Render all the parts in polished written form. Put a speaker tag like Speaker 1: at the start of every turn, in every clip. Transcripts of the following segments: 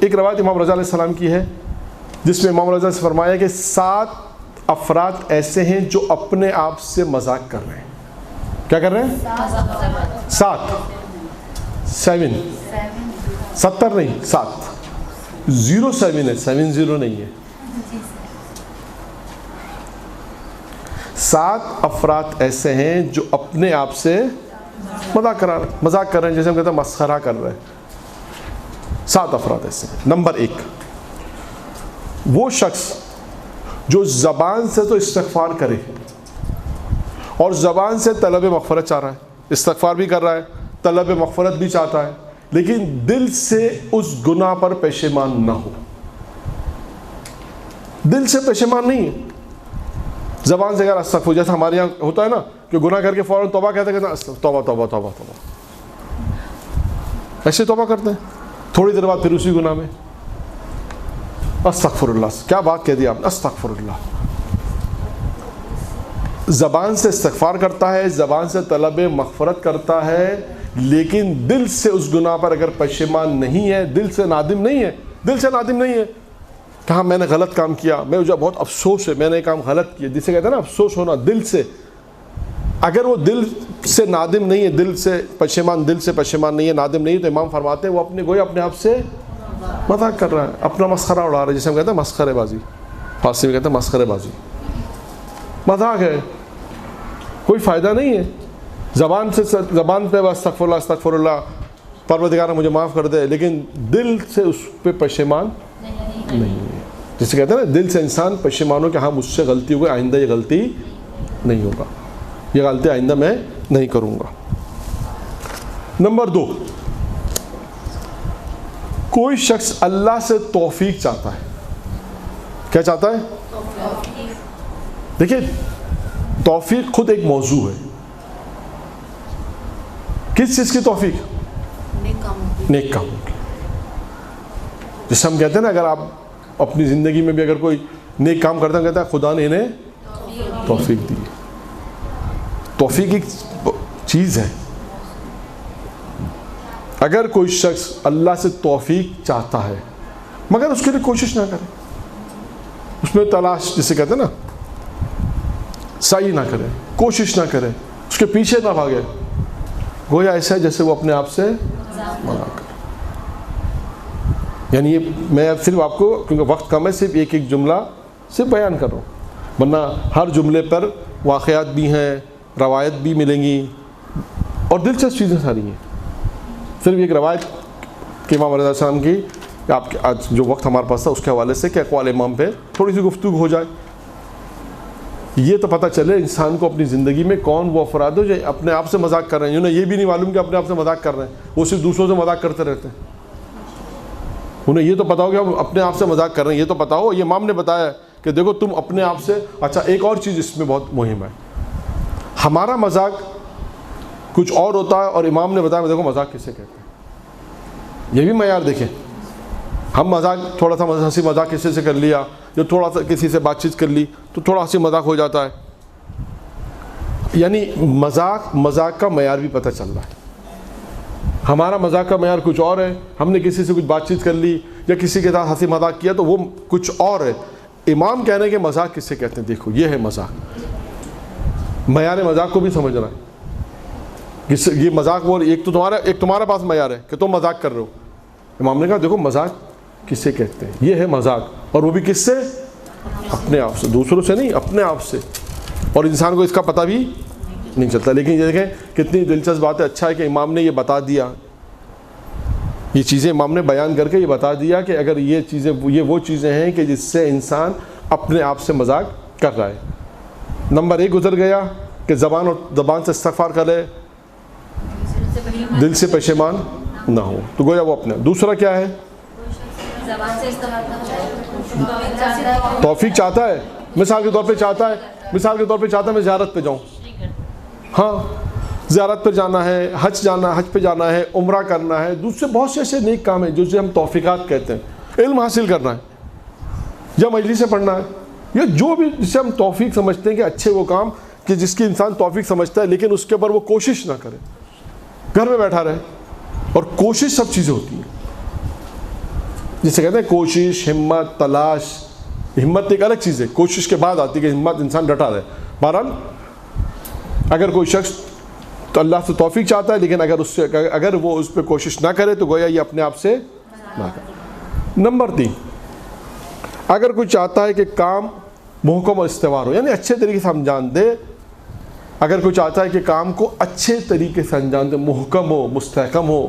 Speaker 1: ایک روایت امام رضا علیہ السلام کی ہے جس میں امام رضا سے فرمایا کہ 7 افراد ایسے ہیں جو اپنے آپ سے مذاق کر رہے ہیں. کیا کر رہے ہیں؟ 7 70 نہیں 7 07 ہے 70 نہیں ہے. 7 افراد ایسے ہیں جو اپنے آپ سے مذاق کر رہے ہیں, جیسے ہم کہتے ہیں مسخرہ کر رہے ہیں. 7 افراد ایسے ہیں. نمبر 1, وہ شخص جو زبان سے تو استغفار کرے اور زبان سے طلب مغفرت چاہ رہا ہے, استغفار بھی کر رہا ہے, طلب مغفرت بھی چاہتا ہے, لیکن دل سے اس گناہ پر پشیمان نہ ہو. دل سے پشیمان نہیں ہے, زبان سے اگر استغفار, جیسا ہمارے یہاں ہوتا ہے نا کہ گناہ کر کے فوراً توبہ کہتے ہیں توبہ توبہ توبہ توبہ, ایسے توبہ کرتے ہیں, تھوڑی دیر بعد پھر اسی گناہ میں استغفر اللہ. کیا بات کہہ دی آپ نے, استغفر اللہ. زبان سے استغفار کرتا ہے, زبان سے طلب مغفرت کرتا ہے, لیکن دل سے اس گناہ پر اگر پشیمان نہیں ہے, دل سے نادم نہیں ہے, کہ ہاں میں نے غلط کام کیا, مجھے بہت افسوس ہے, میں نے یہ کام غلط کیا, جسے کہتے ہیں نا افسوس ہونا دل سے. اگر وہ دل سے نادم نہیں ہے, دل سے پشیمان نہیں ہے, نادم نہیں ہے, تو امام فرماتے ہیں وہ اپنے آپ سے مذاق کر رہا ہے, اپنا مسخرہ اڑا رہا ہے, جسے ہم کہتے ہیں مسخرے بازی, فارسی میں کہتے ہیں مسخرے بازی, مذاق ہے, کوئی فائدہ نہیں ہے. زبان پہ استغفر اللہ پروردگار مجھے معاف کر دے, لیکن دل سے اس پہ پشیمان نہیں ہے. جسے کہتے ہیں نا دل سے انسان پشیمان ہو کہ ہاں مجھ سے غلطی ہو گئی, آئندہ یہ غلطی نہیں ہوگا, یہ غلطی آئندہ میں نہیں کروں گا. نمبر 2, کوئی شخص اللہ سے توفیق چاہتا ہے. کیا چاہتا ہے؟ دیکھیے توفیق خود ایک موضوع ہے. کس چیز کی توفیق؟ نیک کام کی. جسے ہم کہتے ہیں نا اگر آپ اپنی زندگی میں بھی اگر کوئی نیک کام کرتا ہے, کہتا ہے خدا نے انہیں توفیق دی. توفیق ایک چیز ہے. اگر کوئی شخص اللہ سے توفیق چاہتا ہے مگر اس کے لیے کوشش نہ کرے, اس میں تلاش جسے کہتے ہیں نا سعی نہ کرے, کوشش نہ کرے, اس کے پیچھے نہ بھاگے, گویا ایسا ہے جیسے وہ اپنے آپ سے مذاق کرے. یعنی یہ میں صرف آپ کو, کیونکہ وقت کم ہے, صرف ایک جملہ صرف بیان کر رہا ہوں, ورنہ ہر جملے پر واقعات بھی ہیں, روایت بھی ملیں گی اور دلچسپ چیزیں ساری ہیں. صرف ایک روایت کہ امام رضا علیہ السلام کی, آپ کے آج جو وقت ہمارے پاس تھا اس کے حوالے سے کہ اقوال امام پہ تھوڑی سی گفتگو ہو جائے, یہ تو پتہ چلے انسان کو اپنی زندگی میں کون وہ افراد ہو جو اپنے آپ سے مذاق کر رہے ہیں, انہیں یہ بھی نہیں معلوم کہ اپنے آپ سے مذاق کر رہے ہیں, وہ صرف دوسروں سے مذاق کرتے رہتے ہیں. انہیں یہ تو پتا ہو کہ ہم اپنے آپ سے مذاق کر رہے ہیں, یہ تو پتا ہو. یہ امام نے بتایا کہ دیکھو تم اپنے آپ سے. اچھا ایک اور چیز اس میں بہت مہم ہے, ہمارا مذاق کچھ اور ہوتا ہے اور امام نے بتایا دیکھو مذاق کسے کہتے ہیں. یہ بھی معیار دیکھیں, ہم مذاق تھوڑا سا ہنسی مذاق کسی سے کر لیا, جو تھوڑا سا کسی سے بات چیت کر لی تو تھوڑا ہنسی مذاق ہو جاتا ہے. یعنی مذاق کا معیار بھی پتہ چل رہا ہے. ہمارا مذاق کا معیار کچھ اور ہے, ہم نے کسی سے کچھ بات چیت کر لی یا کسی کے ساتھ ہنسی مذاق کیا تو وہ کچھ اور ہے. امام کہہ رہے ہیں کہ مذاق کسے کہتے ہیں, دیکھو یہ ہے مذاق. معیار مذاق کو بھی سمجھنا ہے. یہ مذاق وہ ایک تمہارا پاس معیار ہے کہ تم مذاق کر رہے ہو. امام نے کہا دیکھو مذاق کسے کہتے ہیں, یہ ہے مذاق, اور وہ بھی کس سے؟ اپنے آپ سے, دوسروں سے نہیں, اپنے آپ سے. اور انسان کو اس کا پتہ بھی نہیں چلتا. لیکن یہ دیکھیں کتنی دلچسپ بات ہے. اچھا ہے کہ امام نے یہ بتا دیا, یہ چیزیں امام نے بیان کر کے یہ بتا دیا کہ اگر یہ چیزیں, یہ وہ چیزیں ہیں کہ جس سے انسان اپنے آپ سے مذاق کر رہا ہے. نمبر 1 گزر گیا کہ زبان سے استغفار کرے, دل سے پشیمان نہ ہو, تو گویا وہ اپنا. دوسرا کیا ہے؟ توفیق چاہتا ہے, مثال کے طور پہ چاہتا ہے میں زیارت پہ جاؤں. ہاں زیارت پہ جانا ہے, حج پہ جانا ہے, عمرہ کرنا ہے, دوسرے بہت سے ایسے نیک کام ہیں جسے ہم توفیقات کہتے ہیں. علم حاصل کرنا ہے یا مجلس سے پڑھنا ہے, یا جو بھی جسے ہم توفیق سمجھتے ہیں کہ اچھے وہ کام کہ جس کی انسان توفیق سمجھتا ہے, لیکن اس کے اوپر وہ کوشش نہ کرے, گھر میں بیٹھا رہے. اور کوشش سب چیزیں ہوتی ہیں. جسے کہتے ہیں کوشش، ہمت، تلاش. ہمت ایک الگ چیز ہے، کوشش کے بعد آتی ہے کہ ہمت انسان ڈٹا رہے. بہرحال اگر کوئی شخص تو اللہ سے توفیق چاہتا ہے، لیکن اگر وہ اس پہ کوشش نہ کرے تو گویا یہ اپنے آپ سے نہ کرے. نمبر 3، اگر کوئی چاہتا ہے کہ کام محکم اور استوار ہو، یعنی اچھے طریقے سے انجام دے، اگر کوئی چاہتا ہے کہ کام کو اچھے طریقے سے انجام دے، محکم ہو، مستحکم ہو،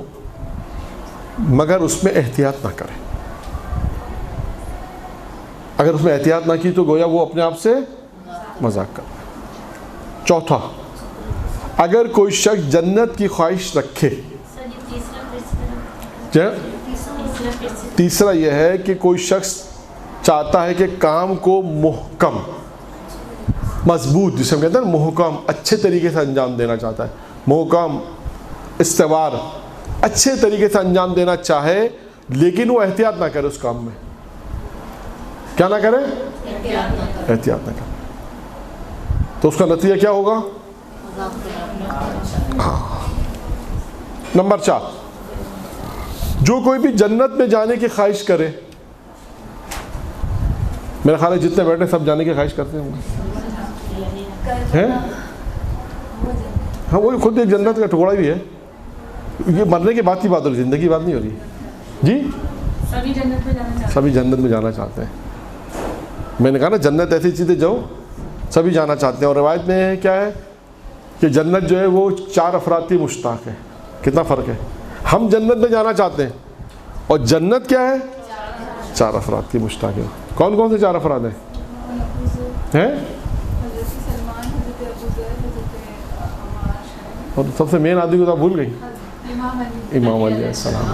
Speaker 1: مگر اس میں احتیاط نہ کرے. اگر اس میں احتیاط نہ کی تو گویا وہ اپنے آپ سے مذاق کرتا ہے. چوتھا، اگر کوئی شخص جنت کی خواہش رکھے. تیسرا یہ ہے کہ کوئی شخص چاہتا ہے کہ کام کو محکم، مضبوط، جسے ہم کہتے ہیں محکم، اچھے طریقے سے انجام دینا چاہتا ہے. محکم، استوار، اچھے طریقے سے انجام دینا چاہے، لیکن وہ احتیاط نہ کرے اس کام میں. کیا نہ کرے؟ احتیاط نہ کرے. تو اس کا نتیجہ کیا ہوگا؟ نمبر 4، جو کوئی بھی جنت میں جانے کی خواہش کرے. میرا خیال ہے جتنے بیٹھے سب جانے کی خواہش کرتے ہوں گے. ہاں، وہی خود ایک جنت کا ٹکڑا بھی ہے. یہ مرنے کے بعد کی بات ہو رہی، زندگی کی بات نہیں ہو رہی. جی، سبھی جنت میں جانا چاہتے ہیں. میں نے کہا نا جنت ایسی چیز ہے جو سبھی جانا چاہتے ہیں. اور روایت میں کیا ہے کہ جنت جو ہے وہ 4 افراد کی مشتاق ہے. کتنا فرق ہے؟ ہم جنت میں جانا چاہتے ہیں اور جنت کیا ہے؟ 4 افراد کی مشتاق ہے. کون کون سے 4 افراد ہیں؟ اور سب سے مین آدمی کو تو آپ بھول گئی، امام علی علیہ السلام.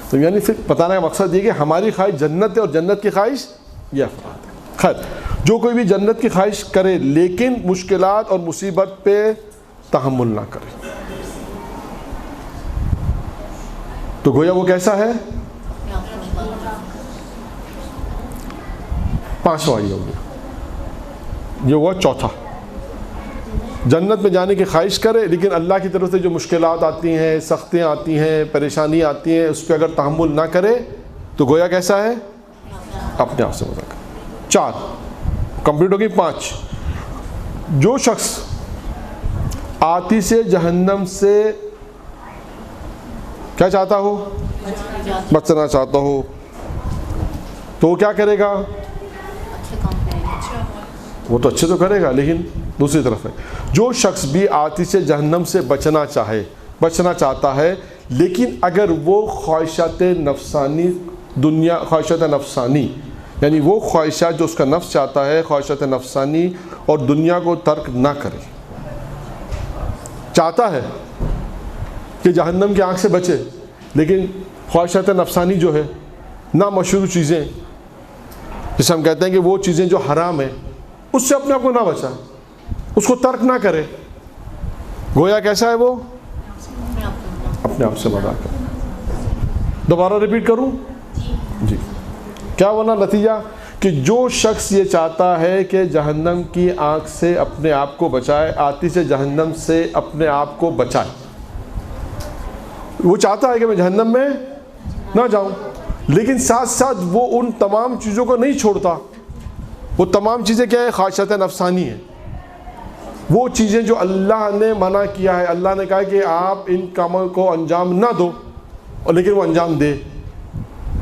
Speaker 1: تو یعنی صرف بتانے کا مقصد یہ کہ ہماری خواہش جنت ہے اور جنت کی خواہش یہ افراد ہے. خیر، جو کوئی بھی جنت کی خواہش کرے لیکن مشکلات اور مصیبت پہ تحمل نہ کرے تو گویا وہ کیسا ہے؟ 5واں یہ ہو گیا. یہ ہوا چوتھا. جنت میں جانے کی خواہش کرے لیکن اللہ کی طرف سے جو مشکلات آتی ہیں، سختیاں آتی ہیں، پریشانی آتی ہیں، اس پہ اگر تحمل نہ کرے تو گویا کیسا ہے؟ اپنے آپ سے مذاق. 4 کمپلیٹ ہوگی. 5، جو شخص آتش جہنم سے کیا چاہتا ہو؟ بچنا چاہتا ہو تو وہ کیا کرے گا؟ وہ تو اچھے تو کرے گا، لیکن دوسری طرف ہے جو شخص بھی آتش جہنم سے بچنا چاہتا ہے، لیکن اگر وہ خواہشات نفسانی خواہشات نفسانی یعنی وہ خواہشات جو اس کا نفس چاہتا ہے، خواہشات نفسانی اور دنیا کو ترک نہ کرے. چاہتا ہے کہ جہنم کی آنکھ سے بچے، لیکن خواہشات نفسانی جو ہے، نامشروع چیزیں جسے ہم کہتے ہیں کہ وہ چیزیں جو حرام ہیں اس سے اپنے آپ کو نہ بچائے، اس کو ترک نہ کرے، گویا کیسا ہے وہ؟ اپنے آپ سے مذاق کرے. دوبارہ ریپیٹ کروں؟ جی. کیا ہونا نتیجہ؟ کہ جو شخص یہ چاہتا ہے کہ جہنم کی آنکھ سے اپنے آپ کو بچائے، آتش جہنم سے اپنے آپ کو بچائے، وہ چاہتا ہے کہ میں جہنم میں نہ جاؤں، لیکن ساتھ ساتھ وہ ان تمام چیزوں کو نہیں چھوڑتا. وہ تمام چیزیں کیا ہے؟ خواہشات نفسانی ہیں. وہ چیزیں جو اللہ نے منع کیا ہے، اللہ نے کہا کہ آپ ان کاموں کو انجام نہ دو، اور لیکن وہ انجام دے.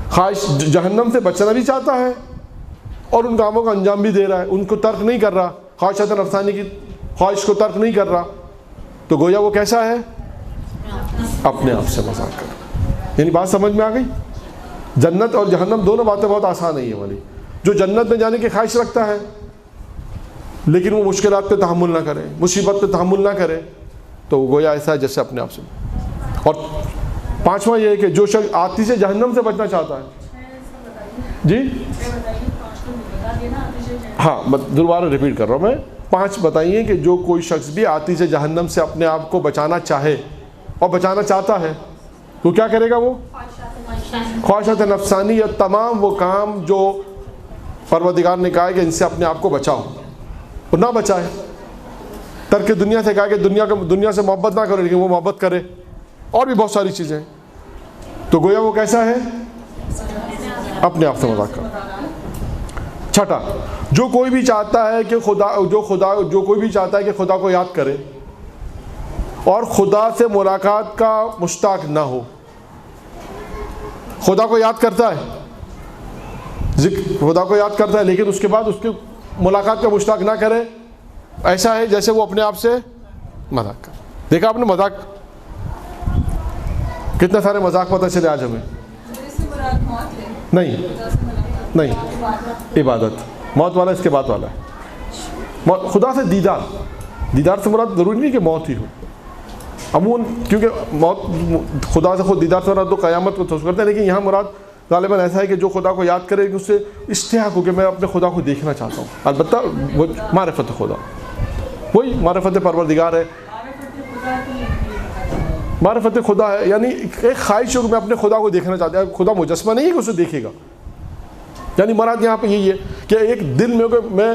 Speaker 1: خواہش جہنم سے بچنا بھی چاہتا ہے اور ان کاموں کا انجام بھی دے رہا ہے، ان کو ترک نہیں کر رہا، خواہشات نفسانی کی خواہش کو ترک نہیں کر رہا. تو گویا وہ کیسا ہے؟ اپنے آپ سے مذاق کر. یعنی بات سمجھ میں آ گئی؟ جنت اور جہنم دونوں باتیں بہت آسان ہیں. یہ والی جو جنت میں جانے کی خواہش رکھتا ہے لیکن وہ مشکلات پہ تحمل نہ کرے، مصیبت پہ تحمل نہ کرے، تو گویا ایسا ہے جیسے اپنے آپ سے. اور 5واں یہ ہے کہ جو شخص آتش جہنم سے بچنا چاہتا ہے. جی ہاں، دوبارہ ریپیٹ کر رہا ہوں میں. 5 بتائیے کہ جو کوئی شخص بھی آتش جہنم سے اپنے آپ کو بچانا چاہے اور بچانا چاہتا ہے تو کیا کرے گا؟ وہ خواہشات نفسانی یا تمام وہ کام جو پروردگار نے کہا ہے کہ ان سے اپنے آپ کو بچاؤ اور نہ بچائے. ترک دنیا سے کہا کہ دنیا سے محبت نہ کرو لیکن وہ محبت کرے، اور بھی بہت ساری چیزیں. تو گویا وہ کیسا ہے؟ اپنے آپ سے مذاق کرو. چھٹا، جو کوئی بھی چاہتا ہے کہ خدا کو یاد کرے اور خدا سے ملاقات کا مشتاق نہ ہو. خدا کو یاد کرتا ہے، خدا کو یاد کرتا ہے لیکن اس کے بعد اس کی ملاقات کا مشتاق نہ کرے، ایسا ہے جیسے وہ اپنے آپ سے مذاق کرے. دیکھا آپ نے مذاق، کتنے سارے مذاق پتہ چلے آج ہمیں. نہیں، عبادت، موت والا اس کے بعد والا ہے. خدا سے دیدار سے مراد ضروری نہیں کہ موت ہی ہو. عموماً کیونکہ موت خدا سے خود دیدار سے مراد تو قیامت کو تصور کرتے ہیں، لیکن یہاں مراد غالباً ایسا ہے کہ جو خدا کو یاد کرے کہ اس سے اشتیاق ہو کہ میں اپنے خدا کو دیکھنا چاہتا ہوں. البتہ وہ معرفت خدا، وہی معرفت پروردگار ہے. معرفت خدا ہے یعنی ایک خواہش ہو کہ میں اپنے خدا کو دیکھنا چاہتا ہوں. خدا مجسمہ نہیں ہے کہ اسے دیکھے گا، یعنی مراد یہاں پہ یہی ہے کہ ایک دل میں کہ میں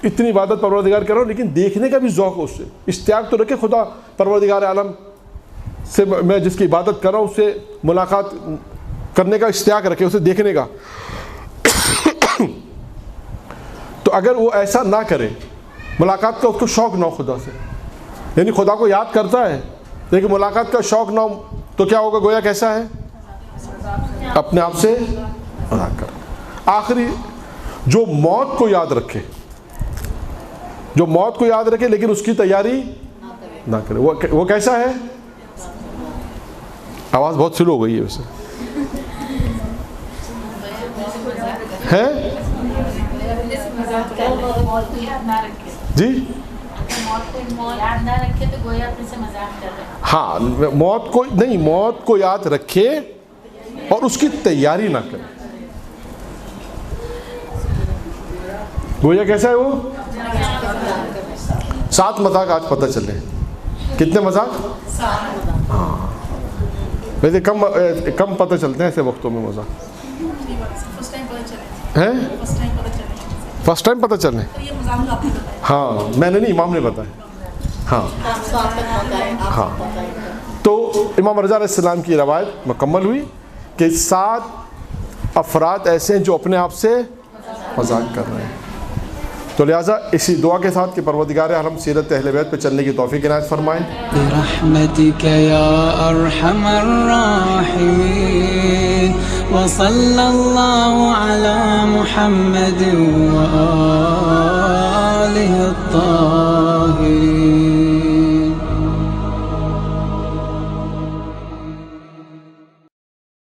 Speaker 1: اتنی عبادت پروردگار کر رہا ہوں لیکن دیکھنے کا بھی ذوق ہو. اس سے اشتیاق تو رکھے خدا پروردگار عالم سے، میں جس کی عبادت کر رہا ہوں اس سے ملاقات کرنے کا اشتیاق رکھے، اسے دیکھنے کا. تو اگر وہ ایسا نہ کرے، ملاقات کا اس کو شوق نہ ہو خدا سے، یعنی خدا کو یاد کرتا ہے لیکن ملاقات کا شوق نہ ہو، تو کیا ہوگا؟ گویا کیسا ہے؟ اپنے آپ سے مذاق کر. آخری، جو موت کو یاد رکھے، جو موت کو یاد رکھے لیکن اس کی تیاری نہ کرے، وہ کیسا ہے؟ آواز بہت سلو ہو گئی ہے ویسے ہے جی. ہاں، موت کو نہیں، موت کو یاد رکھے اور اس کی تیاری نہ کرے. گویا کیسا ہے وہ؟ 7 مذاق آج پتہ چلے. کتنے مذاق؟ ہاں، ویسے کم پتہ چلتے ہیں ایسے وقتوں میں مذاق. ہیں؟ فرسٹ ٹائم پتہ چلے؟ ہاں، میں نے نہیں، امام نے بتایا. ہاں، تو امام رضا علیہ السلام کی روایت مکمل ہوئی کہ 7 افراد ایسے ہیں جو اپنے آپ سے مذاق کر رہے ہیں. تو لہٰذا اسی دعا کے ساتھ کہ پروردگار عالم سیرت اہل بیت پہ چلنے کی توفیق عنایت فرمائیں.
Speaker 2: برحمتک یا ارحم الراحمین وصلی اللہ علی محمد وآلہ الطاہرین.